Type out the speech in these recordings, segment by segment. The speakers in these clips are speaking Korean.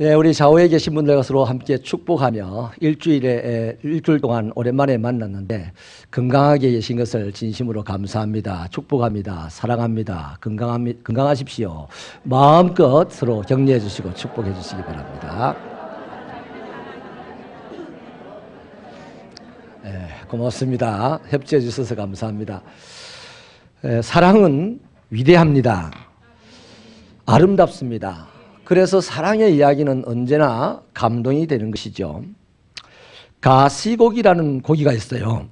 예, 우리 좌우에 계신 분들과 서로 함께 축복하며 일주일 동안 오랜만에 만났는데 건강하게 계신 것을 진심으로 감사합니다. 축복합니다. 사랑합니다. 건강하십시오. 마음껏 서로 격려해 주시고 축복해 주시기 바랍니다. 예, 고맙습니다. 협조해 주셔서 감사합니다. 사랑은 위대합니다. 아름답습니다. 그래서 사랑의 이야기는 언제나 감동이 되는 것이죠. 가시고기라는 고기가 있어요.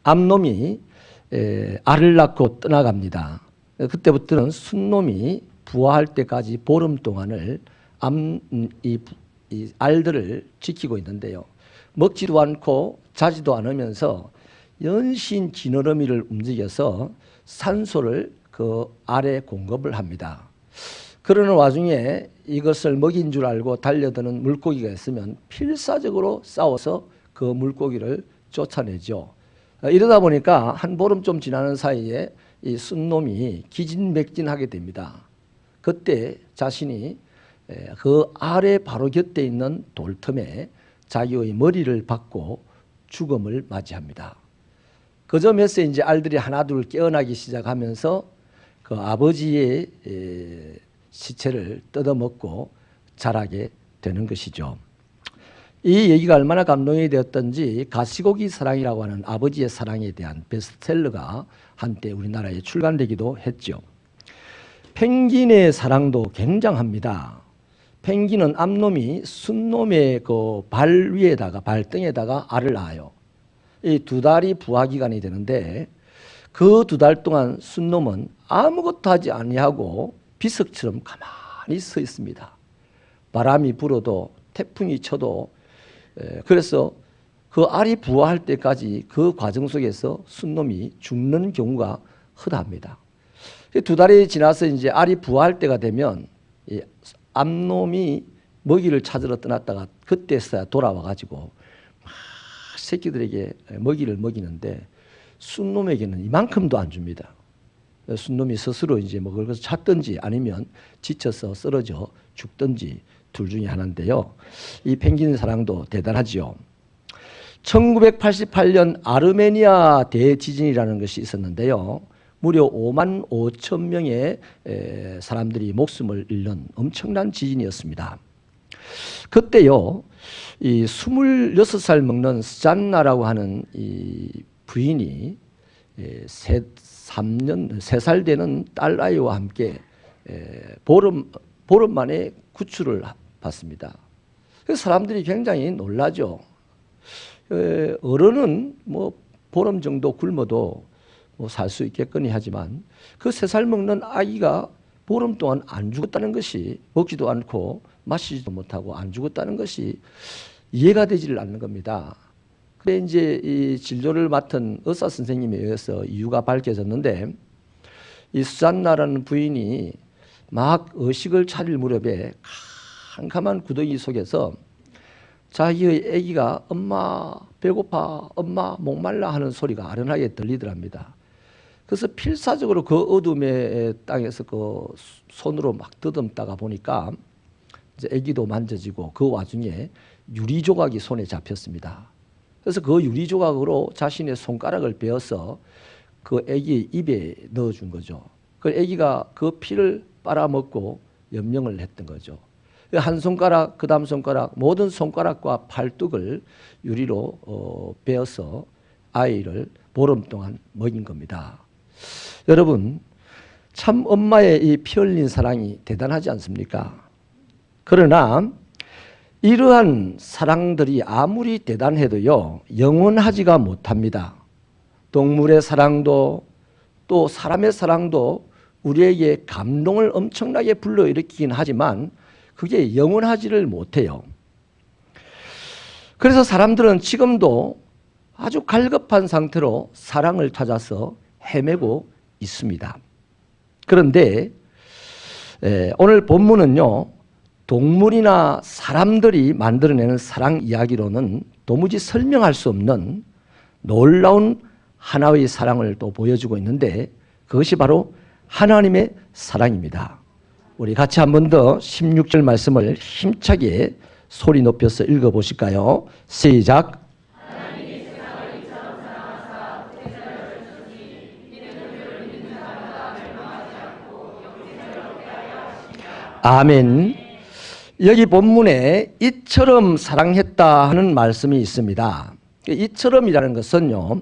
암놈이 알을 낳고 떠나갑니다. 그때부터는 순놈이 부화할 때까지 보름 동안을 이 알들을 지키고 있는데요. 먹지도 않고 자지도 않으면서 연신 지느러미를 움직여서 산소를 그 알에 공급을 합니다. 그러는 와중에 이것을 먹인 줄 알고 달려드는 물고기가 있으면 필사적으로 싸워서 그 물고기를 쫓아내죠. 이러다 보니까 한 보름 좀 지나는 사이에 이 순놈이 기진맥진하게 됩니다. 그때 자신이 그 알의 바로 곁에 있는 돌틈에 자기의 머리를 박고 죽음을 맞이합니다. 그 점에서 이제 알들이 하나둘 깨어나기 시작하면서 그 아버지의 시체를 뜯어먹고 자라게 되는 것이죠. 이 얘기가 얼마나 감동이 되었던지 가시고기 사랑이라고 하는 아버지의 사랑에 대한 베스트셀러가 한때 우리나라에 출간되기도 했죠. 펭귄의 사랑도 굉장합니다. 펭귄은 암놈이 순놈의 그 발 위에다가 발등에다가 알을 낳아요. 이 2달이 부화 기간이 되는데 그 2달 동안 순놈은 아무것도 하지 아니하고 비석처럼 가만히 서 있습니다. 바람이 불어도 태풍이 쳐도 그래서 그 알이 부화할 때까지 그 과정 속에서 순놈이 죽는 경우가 흔합니다. 2달이 지나서 이제 알이 부화할 때가 되면 이 암놈이 먹이를 찾으러 떠났다가 그때서야 돌아와 가지고 막 새끼들에게 먹이를 먹이는데 순놈에게는 이만큼도 안 줍니다. 순놈이 스스로 이제 먹을 것을 찾든지 아니면 지쳐서 쓰러져 죽든지 둘 중에 하나인데요. 이 펭귄 사랑도 대단하지요. 1988년 아르메니아 대지진이라는 것이 있었는데요. 무려 5만 5천 명의 사람들이 목숨을 잃는 엄청난 지진이었습니다. 그때요, 이 26살 먹는 스잔나라고 하는 이 부인이 3살 되는 딸아이와 함께 보름 만에 구출을 받습니다. 그래서 사람들이 굉장히 놀라죠. 어른은 뭐 보름 정도 굶어도 뭐 살 수 있겠거니 하지만 그 3살 먹는 아이가 보름 동안 안 죽었다는 것이, 먹지도 않고 마시지도 못하고 안 죽었다는 것이 이해가 되지를 않는 겁니다. 그래 이제 이 진료를 맡은 의사 선생님에 의해서 이유가 밝혀졌는데, 이 수잔나라는 부인이 막 의식을 차릴 무렵에 캄캄한 구덩이 속에서 자기의 아기가 엄마 배고파, 엄마 목말라 하는 소리가 아련하게 들리더랍니다. 그래서 필사적으로 그 어둠의 땅에서 그 손으로 막 더듬다가 보니까 이제 아기도 만져지고 그 와중에 유리 조각이 손에 잡혔습니다. 그래서 그 유리 조각으로 자신의 손가락을 베어서 그 아기의 입에 넣어준 거죠. 그 아기가 그 피를 빨아먹고 염령을 했던 거죠. 한 손가락, 그 다음 손가락, 모든 손가락과 팔뚝을 유리로 베어서 아이를 보름 동안 먹인 겁니다. 여러분, 참 엄마의 이 피 흘린 사랑이 대단하지 않습니까? 그러나 이러한 사랑들이 아무리 대단해도요, 영원하지가 못합니다. 동물의 사랑도 또 사람의 사랑도 우리에게 감동을 엄청나게 불러일으키긴 하지만 그게 영원하지를 못해요. 그래서 사람들은 지금도 아주 갈급한 상태로 사랑을 찾아서 헤매고 있습니다. 그런데 오늘 본문은요, 동물이나 사람들이 만들어내는 사랑 이야기로는 도무지 설명할 수 없는 놀라운 하나의 사랑을 또 보여주고 있는데, 그것이 바로 하나님의 사랑입니다. 우리 같이 한 번 더 16절 말씀을 힘차게 소리 높여서 읽어보실까요? 시작. 아멘. 여기 본문에 이처럼 사랑했다 하는 말씀이 있습니다. 이처럼이라는 것은요,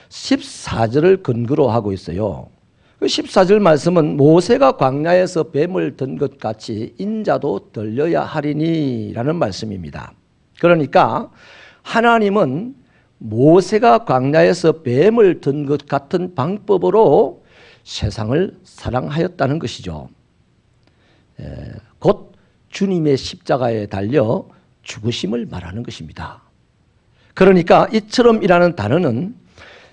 14절을 근거로 하고 있어요. 그 14절 말씀은 모세가 광야에서 뱀을 든 것 같이 인자도 들려야 하리니 라는 말씀입니다. 그러니까 하나님은 모세가 광야에서 뱀을 든 것 같은 방법으로 세상을 사랑하였다는 것이죠. 곧 주님의 십자가에 달려 죽으심을 말하는 것입니다. 그러니까 이처럼이라는 단어는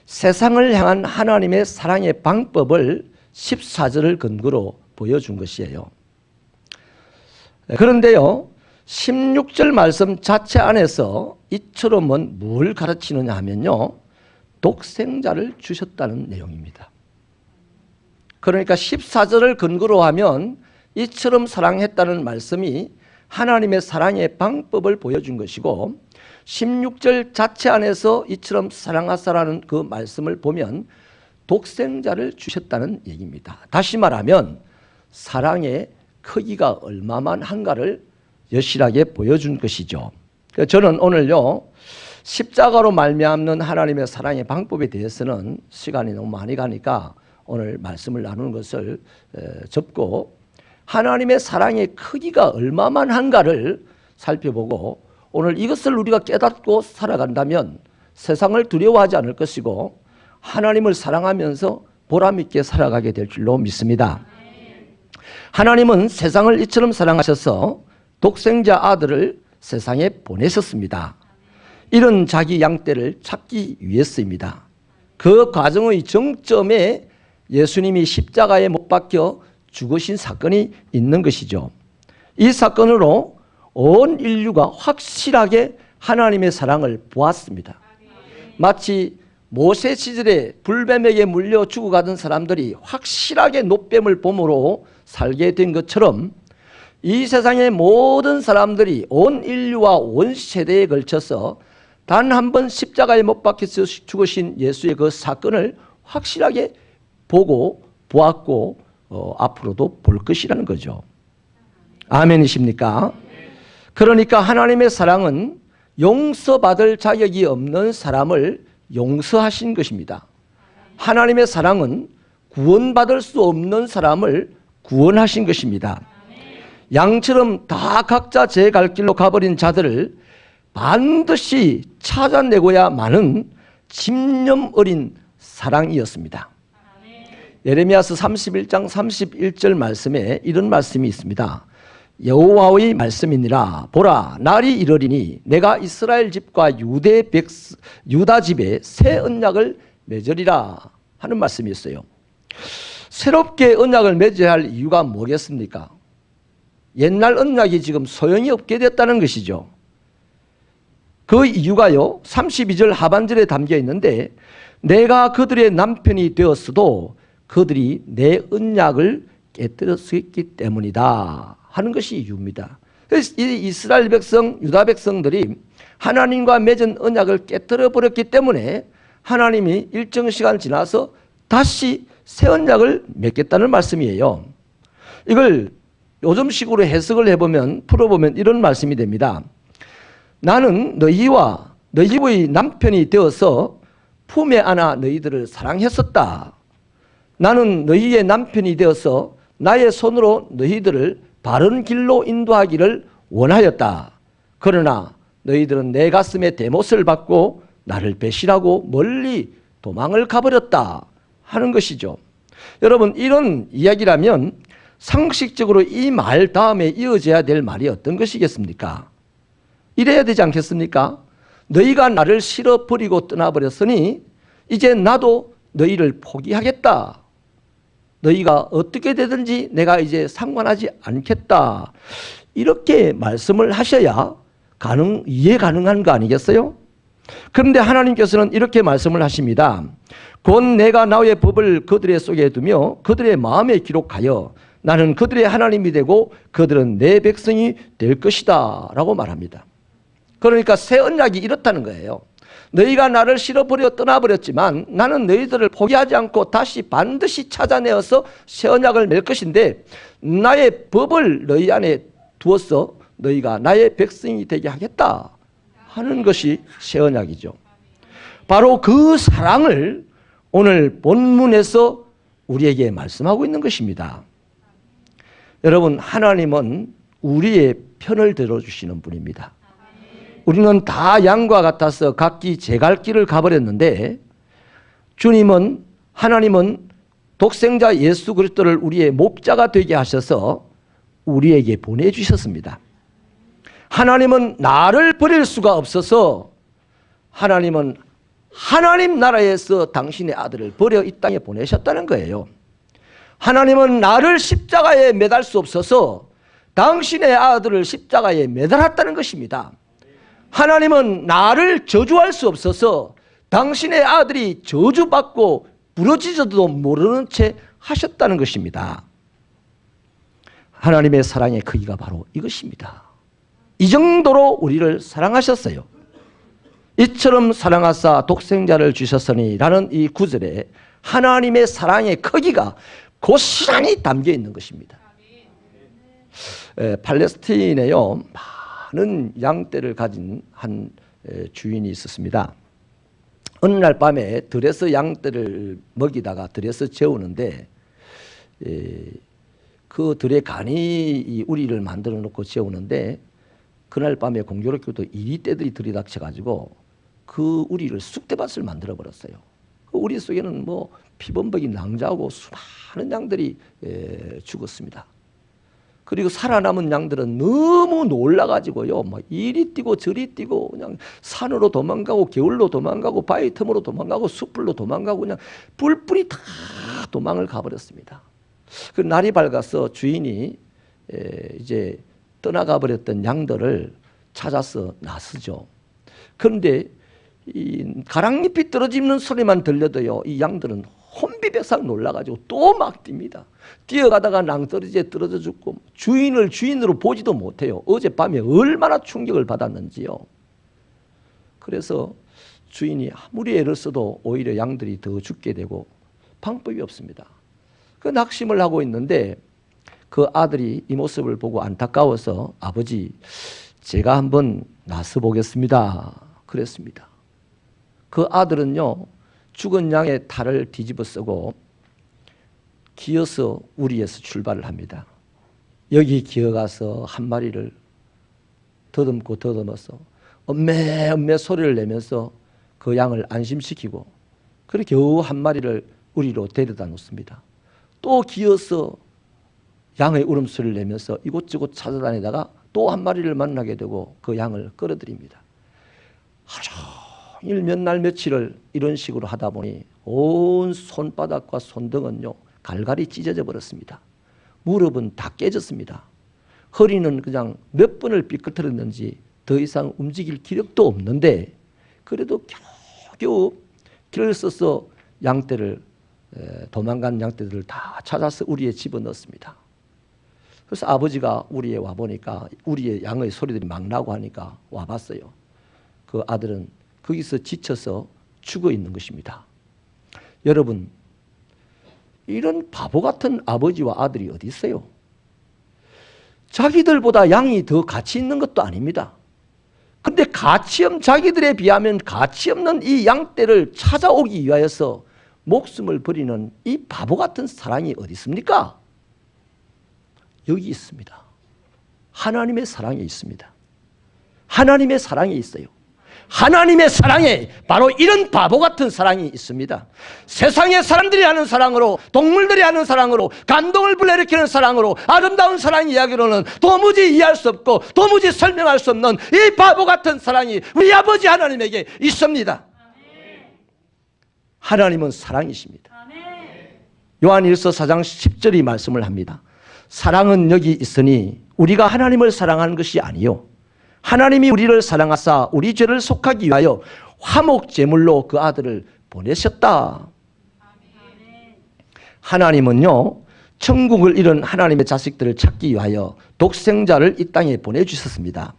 세상을 향한 하나님의 사랑의 방법을 14절을 근거로 보여준 것이에요. 그런데요, 16절 말씀 자체 안에서 이처럼은 뭘 가르치느냐 하면요, 독생자를 주셨다는 내용입니다. 그러니까 14절을 근거로 하면 이처럼 사랑했다는 말씀이 하나님의 사랑의 방법을 보여준 것이고, 16절 자체 안에서 이처럼 사랑하사라는 그 말씀을 보면 독생자를 주셨다는 얘기입니다. 다시 말하면 사랑의 크기가 얼마만 한가를 여실하게 보여준 것이죠. 저는 오늘요, 십자가로 말미암는 하나님의 사랑의 방법에 대해서는 시간이 너무 많이 가니까 오늘 말씀을 나누는 것을 접고, 하나님의 사랑의 크기가 얼마만 한가를 살펴보고, 오늘 이것을 우리가 깨닫고 살아간다면 세상을 두려워하지 않을 것이고 하나님을 사랑하면서 보람있게 살아가게 될 줄로 믿습니다. 하나님은 세상을 이처럼 사랑하셔서 독생자 아들을 세상에 보내셨습니다. 이런 자기 양떼를 찾기 위해서입니다. 그 과정의 정점에 예수님이 십자가에 못 박혀 죽으신 사건이 있는 것이죠. 이 사건으로 온 인류가 확실하게 하나님의 사랑을 보았습니다. 마치 모세 시절에 불뱀에게 물려 죽어가던 사람들이 확실하게 노뱀을 봄으로 살게 된 것처럼 이 세상의 모든 사람들이 온 인류와 온 세대에 걸쳐서 단 한 번 십자가에 못 박혀서 죽으신 예수의 그 사건을 확실하게 보고 보았고 앞으로도 볼 것이라는 거죠. 아멘이십니까? 그러니까 하나님의 사랑은 용서받을 자격이 없는 사람을 용서하신 것입니다. 하나님의 사랑은 구원받을 수 없는 사람을 구원하신 것입니다. 양처럼 다 각자 제 갈 길로 가버린 자들을 반드시 찾아내고야만은 집념 어린 사랑이었습니다. 예레미야서 31장 31절 말씀에 이런 말씀이 있습니다. 여호와의 말씀이니라. 보라, 날이 이르리니 내가 이스라엘 집과 유다 집에 새 언약을 맺으리라 하는 말씀이 있어요. 새롭게 언약을 맺어야 할 이유가 뭐겠습니까? 옛날 언약이 지금 소용이 없게 됐다는 것이죠. 그 이유가요, 32절 하반절에 담겨 있는데 내가 그들의 남편이 되었어도 그들이 내 언약을 깨뜨렸기 때문이다 하는 것이 이유입니다. 그래서 이 이스라엘 백성, 유다 백성들이 하나님과 맺은 언약을 깨뜨려 버렸기 때문에 하나님이 일정 시간 지나서 다시 새 언약을 맺겠다는 말씀이에요. 이걸 요즘식으로 해석을 해보면, 풀어보면 이런 말씀이 됩니다. 나는 너희와 너희의 남편이 되어서 품에 안아 너희들을 사랑했었다. 나는 너희의 남편이 되어서 나의 손으로 너희들을 바른 길로 인도하기를 원하였다. 그러나 너희들은 내 가슴에 대못을 받고 나를 배신하고 멀리 도망을 가버렸다 하는 것이죠. 여러분, 이런 이야기라면 상식적으로 이 말 다음에 이어져야 될 말이 어떤 것이겠습니까? 이래야 되지 않겠습니까? 너희가 나를 싫어버리고 떠나버렸으니 이제 나도 너희를 포기하겠다. 너희가 어떻게 되든지 내가 이제 상관하지 않겠다. 이렇게 말씀을 하셔야 이해 가능한 거 아니겠어요? 그런데 하나님께서는 이렇게 말씀을 하십니다. 곧 내가 나의 법을 그들의 속에 두며 그들의 마음에 기록하여 나는 그들의 하나님이 되고 그들은 내 백성이 될 것이다 라고 말합니다. 그러니까 새 언약이 이렇다는 거예요. 너희가 나를 싫어버려 떠나버렸지만 나는 너희들을 포기하지 않고 다시 반드시 찾아내어서 새 언약을 맺을 것인데 나의 법을 너희 안에 두어서 너희가 나의 백성이 되게 하겠다 하는 것이 새 언약이죠. 바로 그 사랑을 오늘 본문에서 우리에게 말씀하고 있는 것입니다. 여러분, 하나님은 우리의 편을 들어주시는 분입니다. 우리는 다 양과 같아서 각기 제 갈 길을 가버렸는데 주님은, 하나님은 독생자 예수 그리스도를 우리의 목자가 되게 하셔서 우리에게 보내주셨습니다. 하나님은 나를 버릴 수가 없어서 하나님은 하나님 나라에서 당신의 아들을 버려 이 땅에 보내셨다는 거예요. 하나님은 나를 십자가에 매달 수 없어서 당신의 아들을 십자가에 매달았다는 것입니다. 하나님은 나를 저주할 수 없어서 당신의 아들이 저주받고 부러지지도 모르는 채 하셨다는 것입니다. 하나님의 사랑의 크기가 바로 이것입니다. 이 정도로 우리를 사랑하셨어요. 이처럼 사랑하사 독생자를 주셨으니 라는 이 구절에 하나님의 사랑의 크기가 고스란히 담겨 있는 것입니다. 팔레스타인에요, 많은 양떼를 가진 한 주인이 있었습니다. 어느 날 밤에 들에서 양떼를 먹이다가 들에서 재우는데 그 들에 간이 우리를 만들어 놓고 재우는데 그날 밤에 공교롭게도 이리떼들이 들이닥쳐가지고 그 우리를 쑥대밭을 만들어 버렸어요. 그 우리 속에는 뭐 피범벅이 낭자하고 수많은 양들이 죽었습니다. 그리고 살아남은 양들은 너무 놀라가지고요, 막 이리 뛰고 저리 뛰고 그냥 산으로 도망가고 겨울로 도망가고 바위 틈으로 도망가고 숲으로 도망가고 그냥 뿔뿔이 다 도망을 가버렸습니다. 그 날이 밝아서 주인이 이제 떠나가 버렸던 양들을 찾아서 나서죠. 그런데 이 가랑잎이 떨어지는 소리만 들려도요, 이 양들은 혼비백상 놀라가지고 또 막 뜁니다. 뛰어가다가 낭떠러지에 떨어져 죽고 주인을 주인으로 보지도 못해요. 어젯밤에 얼마나 충격을 받았는지요. 그래서 주인이 아무리 애를 써도 오히려 양들이 더 죽게 되고 방법이 없습니다. 그 낙심을 하고 있는데 그 아들이 이 모습을 보고 안타까워서 아버지, 제가 한번 나서 보겠습니다 그랬습니다. 그 아들은요, 죽은 양의 탈을 뒤집어 쓰고 기어서 우리에서 출발을 합니다. 여기 기어가서 한 마리를 더듬고 더듬어서 엄매 엄매 소리를 내면서 그 양을 안심시키고 그렇게 겨우 한 마리를 우리로 데려다 놓습니다. 또 기어서 양의 울음소리를 내면서 이곳저곳 찾아다니다가 또 한 마리를 만나게 되고 그 양을 끌어들입니다. 하루 종일 몇 날 며칠을 이런 식으로 하다 보니 온 손바닥과 손등은요 갈갈이 찢어져 버렸습니다. 무릎은 다 깨졌습니다. 허리는 그냥 몇 번을 삐끗했는지 더 이상 움직일 기력도 없는데 그래도 겨우겨우 길을 써서 양떼를, 도망간 양떼들을 다 찾아서 우리에 집어넣었습니다. 그래서 아버지가 우리에 와보니까 우리의 양의 소리들이 막 나고 하니까 와봤어요. 그 아들은 거기서 지쳐서 죽어 있는 것입니다. 여러분, 이런 바보 같은 아버지와 아들이 어디 있어요? 자기들보다 양이 더 가치 있는 것도 아닙니다. 근데 자기들에 비하면 가치 없는 이 양떼를 찾아오기 위하여서 목숨을 버리는 이 바보 같은 사랑이 어디 있습니까? 여기 있습니다. 하나님의 사랑이 있습니다. 하나님의 사랑이 있어요. 하나님의 사랑에 바로 이런 바보 같은 사랑이 있습니다. 세상의 사람들이 하는 사랑으로, 동물들이 하는 사랑으로, 감동을 불러일으키는 사랑으로, 아름다운 사랑 이야기로는 도무지 이해할 수 없고 도무지 설명할 수 없는 이 바보 같은 사랑이 우리 아버지 하나님에게 있습니다. 하나님은 사랑이십니다. 요한일서 4장 10절이 말씀을 합니다. 사랑은 여기 있으니 우리가 하나님을 사랑하는 것이 아니요 하나님이 우리를 사랑하사 우리 죄를 속하기 위하여 화목제물로 그 아들을 보내셨다. 하나님은요 천국을 잃은 하나님의 자식들을 찾기 위하여 독생자를 이 땅에 보내주셨습니다.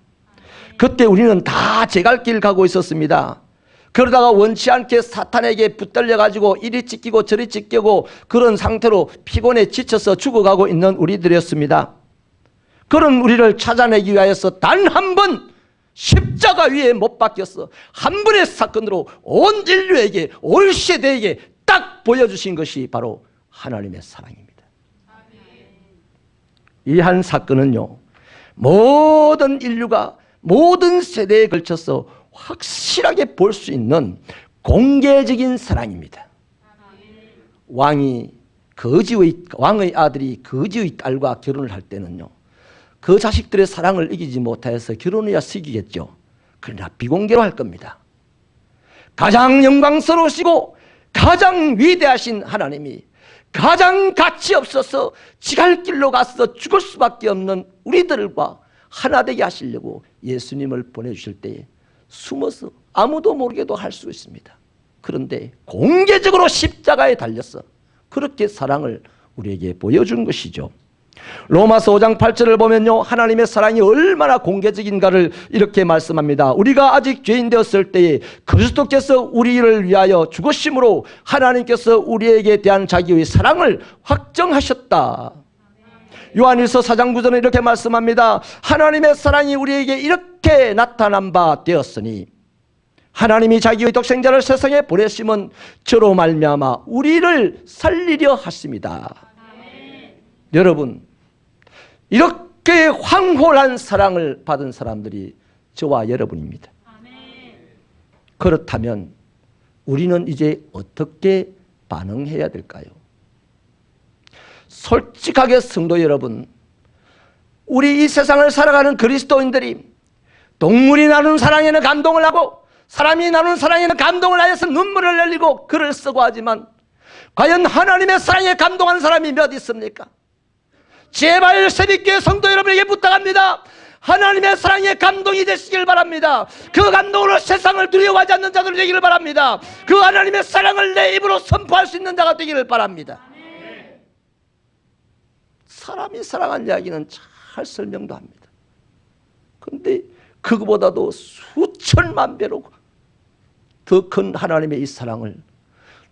그때 우리는 다 제갈길 가고 있었습니다. 그러다가 원치 않게 사탄에게 붙들려가지고 이리 찢기고 저리 찢기고 그런 상태로 피곤에 지쳐서 죽어가고 있는 우리들이었습니다. 그런 우리를 찾아내기 위하여서 단 한 번 십자가 위에 못 박혔어 한 번의 사건으로 온 인류에게 올 세대에게 딱 보여주신 것이 바로 하나님의 사랑입니다. 이 한 사건은요, 모든 인류가 모든 세대에 걸쳐서 확실하게 볼 수 있는 공개적인 사랑입니다. 왕의 아들이 거지의 딸과 결혼을 할 때는요, 그 자식들의 사랑을 이기지 못하여서 결혼해야 시기겠죠. 그러나 비공개로 할 겁니다. 가장 영광스러우시고 가장 위대하신 하나님이 가장 가치 없어서 지갈길로 가서 죽을 수밖에 없는 우리들과 하나 되게 하시려고 예수님을 보내주실 때에 숨어서 아무도 모르게도 할 수 있습니다. 그런데 공개적으로 십자가에 달려서 그렇게 사랑을 우리에게 보여준 것이죠. 로마서 5장 8절을 보면요, 하나님의 사랑이 얼마나 공개적인가를 이렇게 말씀합니다. 우리가 아직 죄인 되었을 때에 그리스도께서 우리를 위하여 죽으심으로 하나님께서 우리에게 대한 자기의 사랑을 확정하셨다. 요한일서 4장 9절은 이렇게 말씀합니다. 하나님의 사랑이 우리에게 이렇게 나타난 바 되었으니 하나님이 자기의 독생자를 세상에 보내심은 저로 말미암아 우리를 살리려 하십니다. 여러분, 이렇게 황홀한 사랑을 받은 사람들이 저와 여러분입니다. 그렇다면 우리는 이제 어떻게 반응해야 될까요? 솔직하게 성도 여러분, 우리 이 세상을 살아가는 그리스도인들이 동물이 나누는 사랑에는 감동을 하고 사람이 나누는 사랑에는 감동을 하여서 눈물을 흘리고 글을 쓰고 하지만 과연 하나님의 사랑에 감동하는 사람이 몇 있습니까? 제발 새벽교회 성도 여러분에게 부탁합니다. 하나님의 사랑에 감동이 되시길 바랍니다. 그 감동으로 세상을 두려워하지 않는 자들 되기를 바랍니다. 그 하나님의 사랑을 내 입으로 선포할 수 있는 자가 되기를 바랍니다. 사람이 사랑한 이야기는 잘 설명도 합니다. 그런데 그거보다도 수천만 배로 더 큰 하나님의 이 사랑을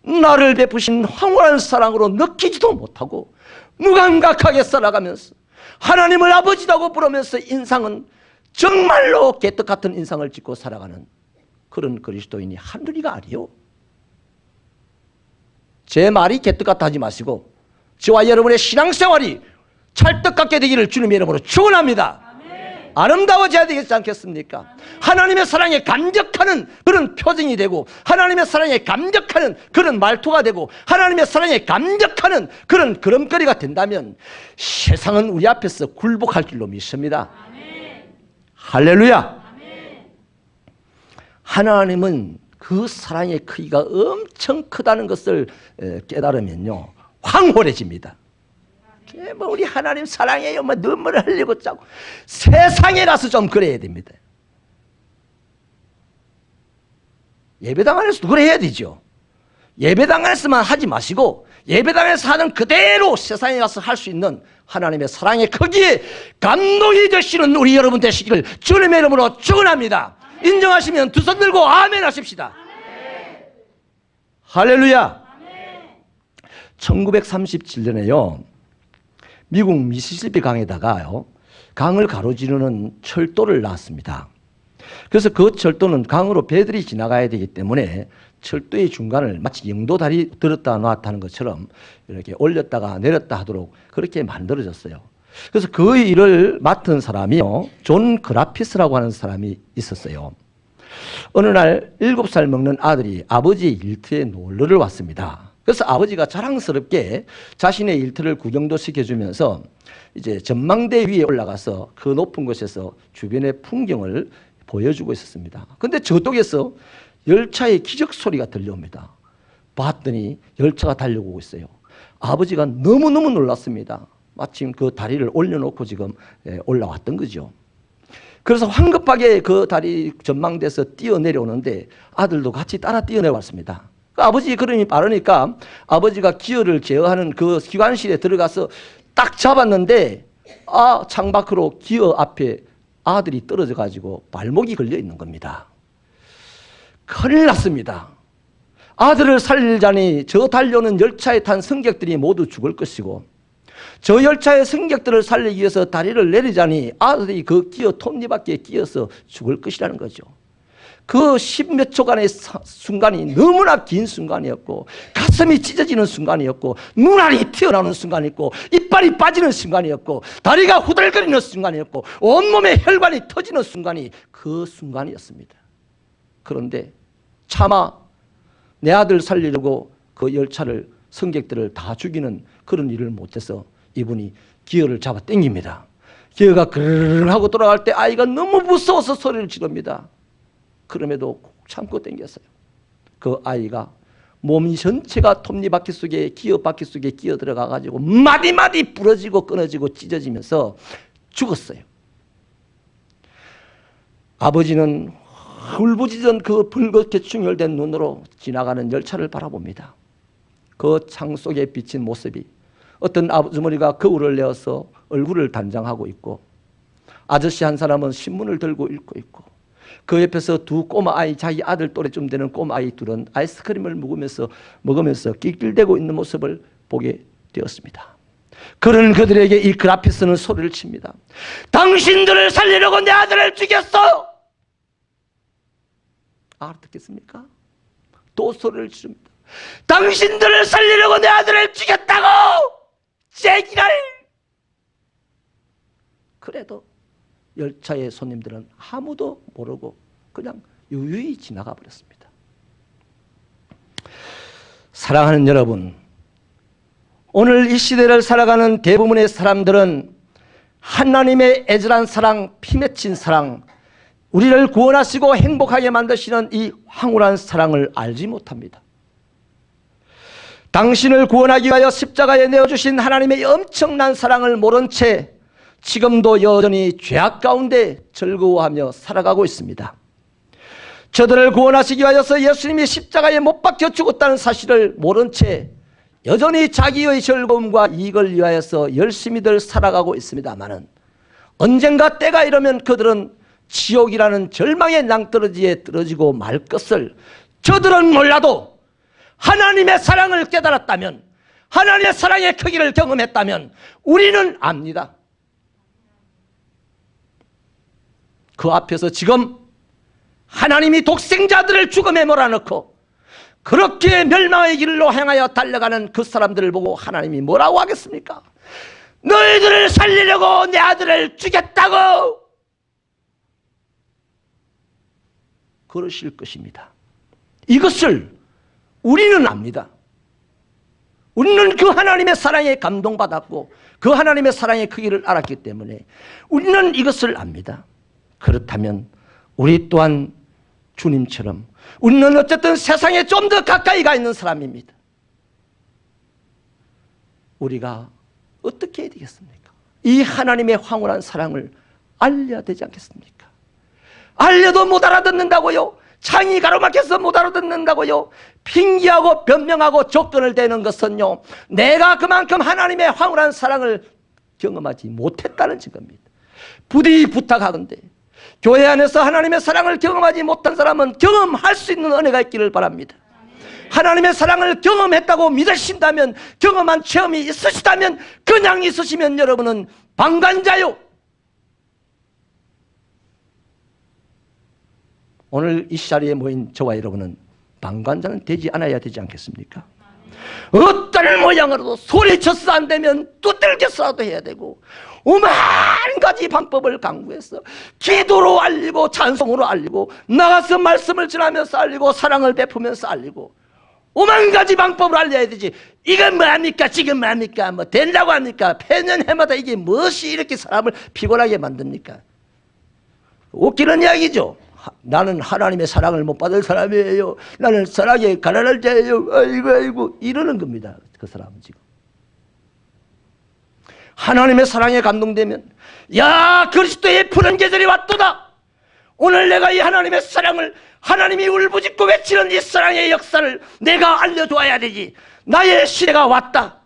나를 베푸신 황홀한 사랑으로 느끼지도 못하고 무감각하게 살아가면서 하나님을 아버지라고 부르면서 인상은 정말로 개떡 같은 인상을 짓고 살아가는 그런 그리스도인이 한둘이가 아니요. 제 말이 개떡 같아 하지 마시고 저와 여러분의 신앙생활이 찰떡 같게 되기를 주님의 이름으로 축원합니다. 아름다워져야 되겠지 않겠습니까? 하나님의 사랑에 감격하는 그런 표정이 되고 하나님의 사랑에 감격하는 그런 말투가 되고 하나님의 사랑에 감격하는 그런 걸음걸이가 된다면 세상은 우리 앞에서 굴복할 줄로 믿습니다. 할렐루야. 하나님은 그 사랑의 크기가 엄청 크다는 것을 깨달으면요, 황홀해집니다. 뭐 우리 하나님 사랑해요, 뭐 눈물을 흘리고 짜고 세상에 가서 좀 그래야 됩니다. 예배당 안에서도 그래 해야 되죠. 예배당 안에서만 하지 마시고 예배당에서 하는 그대로 세상에 가서 할 수 있는 하나님의 사랑의 크기에 감동이 되시는 우리 여러분 되시기를 주님의 이름으로 축원합니다. 인정하시면 두 손 들고 아멘 하십시다. 할렐루야. 1937년에요 미국 미시시피 강에다가요 강을 가로지르는 철도를 놨습니다. 그래서 그 철도는 강으로 배들이 지나가야 되기 때문에 철도의 중간을 마치 영도다리 들었다 놨다는 것처럼 이렇게 올렸다가 내렸다 하도록 그렇게 만들어졌어요. 그래서 그 일을 맡은 사람이요 존 그라피스라고 하는 사람이 있었어요. 어느 날 7살 먹는 아들이 아버지의 일터에 놀러를 왔습니다. 그래서 아버지가 자랑스럽게 자신의 일터를 구경도 시켜주면서 이제 전망대 위에 올라가서 그 높은 곳에서 주변의 풍경을 보여주고 있었습니다. 그런데 저쪽에서 열차의 기적 소리가 들려옵니다. 봤더니 열차가 달려오고 있어요. 아버지가 너무너무 놀랐습니다. 마침 그 다리를 올려놓고 지금 올라왔던 거죠. 그래서 황급하게 그 다리 전망대에서 뛰어내려오는데 아들도 같이 따라 뛰어내려왔습니다. 그 아버지 걸음이 빠르니까 아버지가 기어를 제어하는 그 기관실에 들어가서 딱 잡았는데 창밖으로 기어 앞에 아들이 떨어져 가지고 발목이 걸려 있는 겁니다. 큰일 났습니다. 아들을 살리자니 저 달려오는 열차에 탄 승객들이 모두 죽을 것이고 저 열차의 승객들을 살리기 위해서 다리를 내리자니 아들이 그 기어 톱니바퀴에 끼어서 죽을 것이라는 거죠. 그 십몇 초간의 순간이 너무나 긴 순간이었고 가슴이 찢어지는 순간이었고 눈알이 튀어나오는 순간이었고 이빨이 빠지는 순간이었고 다리가 후들거리는 순간이었고 온몸에 혈관이 터지는 순간이 그 순간이었습니다. 그런데 차마 내 아들 살리려고 그 열차를 승객들을 다 죽이는 그런 일을 못해서 이분이 기어를 잡아 당깁니다. 기어가 그르르 하고 돌아갈 때 아이가 너무 무서워서 소리를 지릅니다. 그럼에도 꼭 참고 당겼어요. 그 아이가 몸 전체가 톱니바퀴 속에 기어 바퀴 속에 끼어 들어가 가지고 마디마디 부러지고 끊어지고 찢어지면서 죽었어요. 아버지는 울부짖은 그 붉게 충혈된 눈으로 지나가는 열차를 바라봅니다. 그 창 속에 비친 모습이 어떤 아주머니가 거울을 내어서 얼굴을 단장하고 있고 아저씨 한 사람은 신문을 들고 읽고 있고 그 옆에서 두 꼬마 아이, 자기 아들 또래쯤 되는 꼬마 아이 둘은 아이스크림을 먹으면서 낄낄대고 있는 모습을 보게 되었습니다. 그런 그들에게 이 그라피스는 소리를 칩니다. 당신들을 살리려고 내 아들을 죽였어! 알아듣겠습니까? 또 소리를 지릅니다. 당신들을 살리려고 내 아들을 죽였다고! 제기랄! 그래도 열차의 손님들은 아무도 모르고 그냥 유유히 지나가 버렸습니다. 사랑하는 여러분, 오늘 이 시대를 살아가는 대부분의 사람들은 하나님의 애절한 사랑, 피맺힌 사랑, 우리를 구원하시고 행복하게 만드시는 이 황홀한 사랑을 알지 못합니다. 당신을 구원하기 위하여 십자가에 내어주신 하나님의 엄청난 사랑을 모른 채 지금도 여전히 죄악 가운데 즐거워하며 살아가고 있습니다. 저들을 구원하시기 위하여서 예수님이 십자가에 못 박혀 죽었다는 사실을 모른 채 여전히 자기의 즐거움과 이익을 위하여서 열심히들 살아가고 있습니다마는 언젠가 때가 이르면 그들은 지옥이라는 절망의 낭떠러지에 떨어지고 말 것을 저들은 몰라도 하나님의 사랑을 깨달았다면, 하나님의 사랑의 크기를 경험했다면 우리는 압니다. 그 앞에서 지금 하나님이 독생자들을 죽음에 몰아넣고 그렇게 멸망의 길로 향하여 달려가는 그 사람들을 보고 하나님이 뭐라고 하겠습니까? 너희들을 살리려고 내 아들을 죽였다고! 그러실 것입니다. 이것을 우리는 압니다. 우리는 그 하나님의 사랑에 감동받았고 그 하나님의 사랑의 크기를 알았기 때문에 우리는 이것을 압니다. 그렇다면 우리 또한 주님처럼 우리는 어쨌든 세상에 좀 더 가까이 가 있는 사람입니다. 우리가 어떻게 해야 되겠습니까? 이 하나님의 황홀한 사랑을 알려야 되지 않겠습니까? 알려도 못 알아듣는다고요? 창이 가로막혀서 못 알아듣는다고요? 핑계하고 변명하고 조건을 대는 것은요, 내가 그만큼 하나님의 황홀한 사랑을 경험하지 못했다는 증거입니다. 부디 부탁하건대 교회 안에서 하나님의 사랑을 경험하지 못한 사람은 경험할 수 있는 은혜가 있기를 바랍니다. 하나님의 사랑을 경험했다고 믿으신다면, 경험한 체험이 있으시다면, 그냥 있으시면 여러분은 방관자요. 오늘 이 자리에 모인 저와 여러분은 방관자는 되지 않아야 되지 않겠습니까? 어떤 모양으로도 소리쳐서 안 되면 두들겨서라도 해야 되고, 오만 가지 방법을 강구해서 기도로 알리고 찬송으로 알리고 나가서 말씀을 전하면서 알리고 사랑을 베푸면서 알리고 오만 가지 방법을 알려야 되지. 이건 뭐합니까? 지금 뭐합니까? 뭐 된다고 합니까? 폐년 해마다 이게 무엇이 이렇게 사람을 피곤하게 만듭니까? 웃기는 이야기죠. 나는 하나님의 사랑을 못 받을 사람이에요. 나는 사랑에 가난할 자예요. 아이고 아이고 이러는 겁니다. 그 사람은 지금 하나님의 사랑에 감동되면, 야 그리스도의 푸른 계절이 왔도다. 오늘 내가 이 하나님의 사랑을, 하나님이 울부짖고 외치는 이 사랑의 역사를 내가 알려줘야 되지. 나의 시대가 왔다.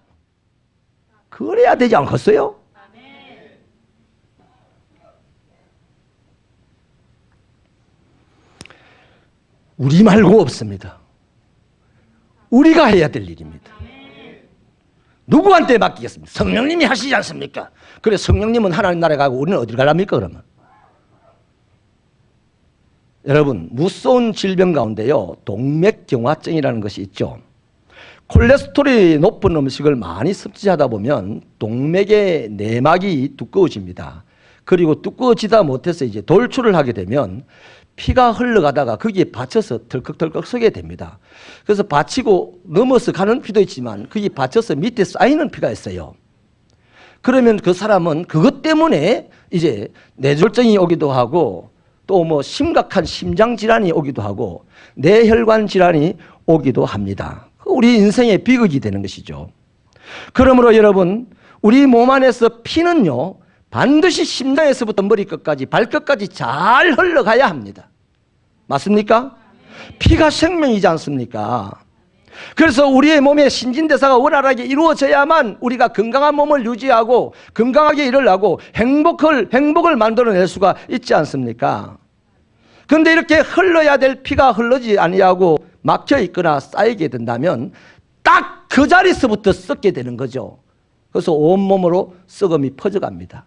그래야 되지 않겠어요? 우리 말고 없습니다. 우리가 해야 될 일입니다. 누구한테 맡기겠습니까? 성령님이 하시지 않습니까? 그래, 성령님은 하나님 나라에 가고 우리는 어디를 가랍니까 그러면? 여러분, 무서운 질병 가운데요, 동맥경화증이라는 것이 있죠. 콜레스테롤이 높은 음식을 많이 섭취하다 보면 동맥의 내막이 두꺼워집니다. 그리고 두꺼워지다 못해서 이제 돌출을 하게 되면 피가 흘러가다가 거기에 받쳐서 덜컥덜컥 서게 됩니다. 그래서 받치고 넘어서 가는 피도 있지만 거기에 받쳐서 밑에 쌓이는 피가 있어요. 그러면 그 사람은 그것 때문에 이제 뇌졸중이 오기도 하고 또 뭐 심각한 심장 질환이 오기도 하고 뇌혈관 질환이 오기도 합니다. 우리 인생의 비극이 되는 것이죠. 그러므로 여러분, 우리 몸 안에서 피는요, 반드시 심장에서부터 머리끝까지 발끝까지 잘 흘러가야 합니다. 맞습니까? 피가 생명이지 않습니까? 그래서 우리의 몸의 신진대사가 원활하게 이루어져야만 우리가 건강한 몸을 유지하고 건강하게 일을 하고 행복을 만들어낼 수가 있지 않습니까? 그런데 이렇게 흘러야 될 피가 흘러지 아니하고 막혀 있거나 쌓이게 된다면 딱 그 자리에서부터 썩게 되는 거죠. 그래서 온몸으로 썩음이 퍼져갑니다.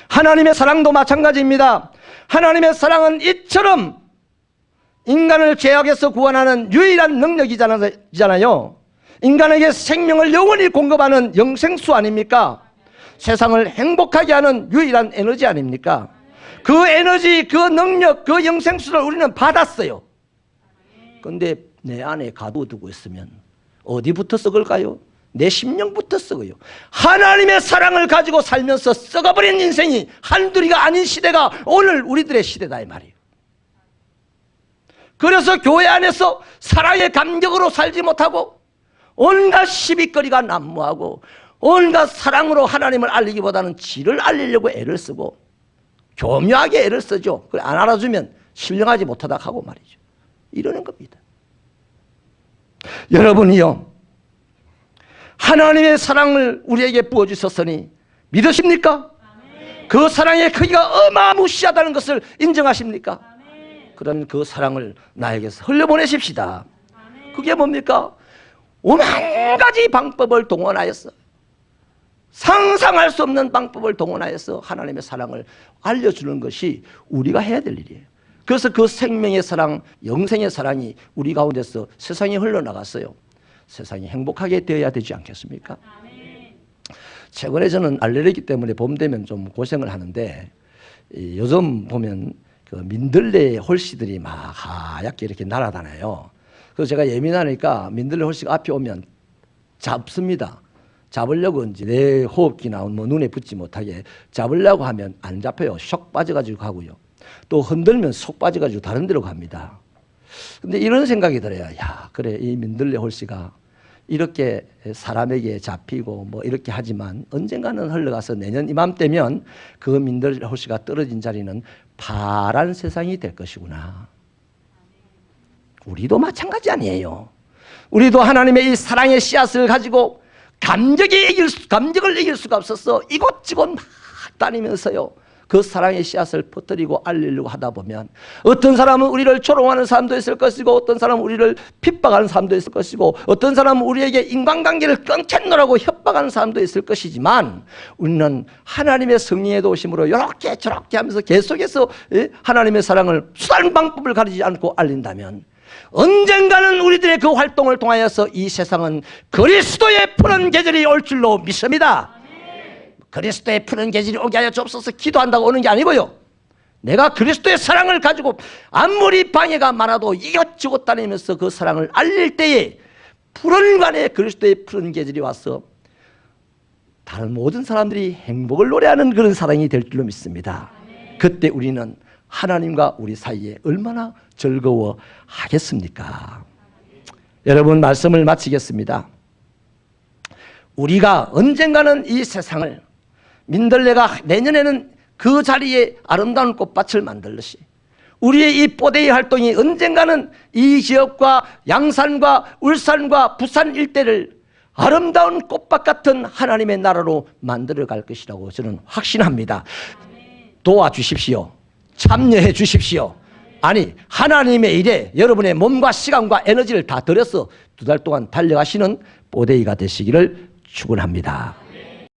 하나님의 사랑도 마찬가지입니다. 하나님의 사랑은 이처럼 인간을 죄악에서 구원하는 유일한 능력이잖아요. 인간에게 생명을 영원히 공급하는 영생수 아닙니까? 세상을 행복하게 하는 유일한 에너지 아닙니까? 그 에너지, 그 능력, 그 영생수를 우리는 받았어요. 그런데 내 안에 가둬두고 있으면 어디부터 썩을까요? 내 심령부터 썩어요. 하나님의 사랑을 가지고 살면서 썩어버린 인생이 한둘이가 아닌 시대가 오늘 우리들의 시대다 이 말이에요. 그래서 교회 안에서 사랑의 감격으로 살지 못하고 온갖 시비거리가 난무하고 온갖 사랑으로 하나님을 알리기보다는 지를 알리려고 애를 쓰고 교묘하게 애를 쓰죠. 그래, 안 알아주면 신령하지 못하다 하고 말이죠. 이러는 겁니다. 여러분이요, 하나님의 사랑을 우리에게 부어주셨으니 믿으십니까? 그 사랑의 크기가 어마무시하다는 것을 인정하십니까? 그러면 그 사랑을 나에게서 흘려보내십시다. 그게 뭡니까? 오만 가지 방법을 동원하여서, 상상할 수 없는 방법을 동원하여서 하나님의 사랑을 알려주는 것이 우리가 해야 될 일이에요. 그래서 그 생명의 사랑, 영생의 사랑이 우리 가운데서 세상에 흘러나갔어요. 세상이 행복하게 되어야 되지 않겠습니까? 최근에 저는 알레르기 때문에 봄 되면 좀 고생을 하는데, 요즘 보면 그 민들레 홀씨들이 막 하얗게 이렇게 날아다녀요. 그래서 제가 예민하니까 민들레 홀씨가 앞에 오면 잡습니다. 잡으려고 이제 내 호흡기나 뭐 눈에 붙지 못하게 잡으려고 하면 안 잡혀요. 쏙 빠져가지고 가고요. 또 흔들면 쏙 빠져가지고 다른 데로 갑니다. 근데 이런 생각이 들어요. 야, 그래, 이 민들레 홀씨가 이렇게 사람에게 잡히고 뭐 이렇게 하지만 언젠가는 흘러가서 내년 이맘때면 그 민들레 홀씨가 떨어진 자리는 파란 세상이 될 것이구나. 우리도 마찬가지 아니에요. 우리도 하나님의 이 사랑의 씨앗을 가지고 감격을 이길 수가 없어서 이곳저곳 막 다니면서요, 그 사랑의 씨앗을 퍼뜨리고 알리려고 하다 보면 어떤 사람은 우리를 조롱하는 사람도 있을 것이고, 어떤 사람은 우리를 핍박하는 사람도 있을 것이고, 어떤 사람은 우리에게 인간관계를 끊겠노라고 협박하는 사람도 있을 것이지만, 우리는 하나님의 성령의 도우심으로 이렇게 저렇게 하면서 계속해서 하나님의 사랑을 수단 방법을 가리지 않고 알린다면 언젠가는 우리들의 그 활동을 통하여서 이 세상은 그리스도의 푸른 계절이 올 줄로 믿습니다. 그리스도의 푸른 계절이 오게 하여 주옵소서 기도한다고 오는 게 아니고요, 내가 그리스도의 사랑을 가지고 아무리 방해가 많아도 이것저것 다니면서 그 사랑을 알릴 때에 푸른 관에 그리스도의 푸른 계절이 와서 다른 모든 사람들이 행복을 노래하는 그런 사랑이 될 줄로 믿습니다. 그때 우리는 하나님과 우리 사이에 얼마나 즐거워하겠습니까? 여러분, 말씀을 마치겠습니다. 우리가 언젠가는 이 세상을 민들레가 내년에는 그 자리에 아름다운 꽃밭을 만들듯이 우리의 이 뽀데이 활동이 언젠가는 이 지역과 양산과 울산과 부산 일대를 아름다운 꽃밭 같은 하나님의 나라로 만들어갈 것이라고 저는 확신합니다. 도와주십시오. 참여해 주십시오. 아니, 하나님의 일에 여러분의 몸과 시간과 에너지를 다 들여서 2달 동안 달려가시는 뽀데이가 되시기를 축원합니다.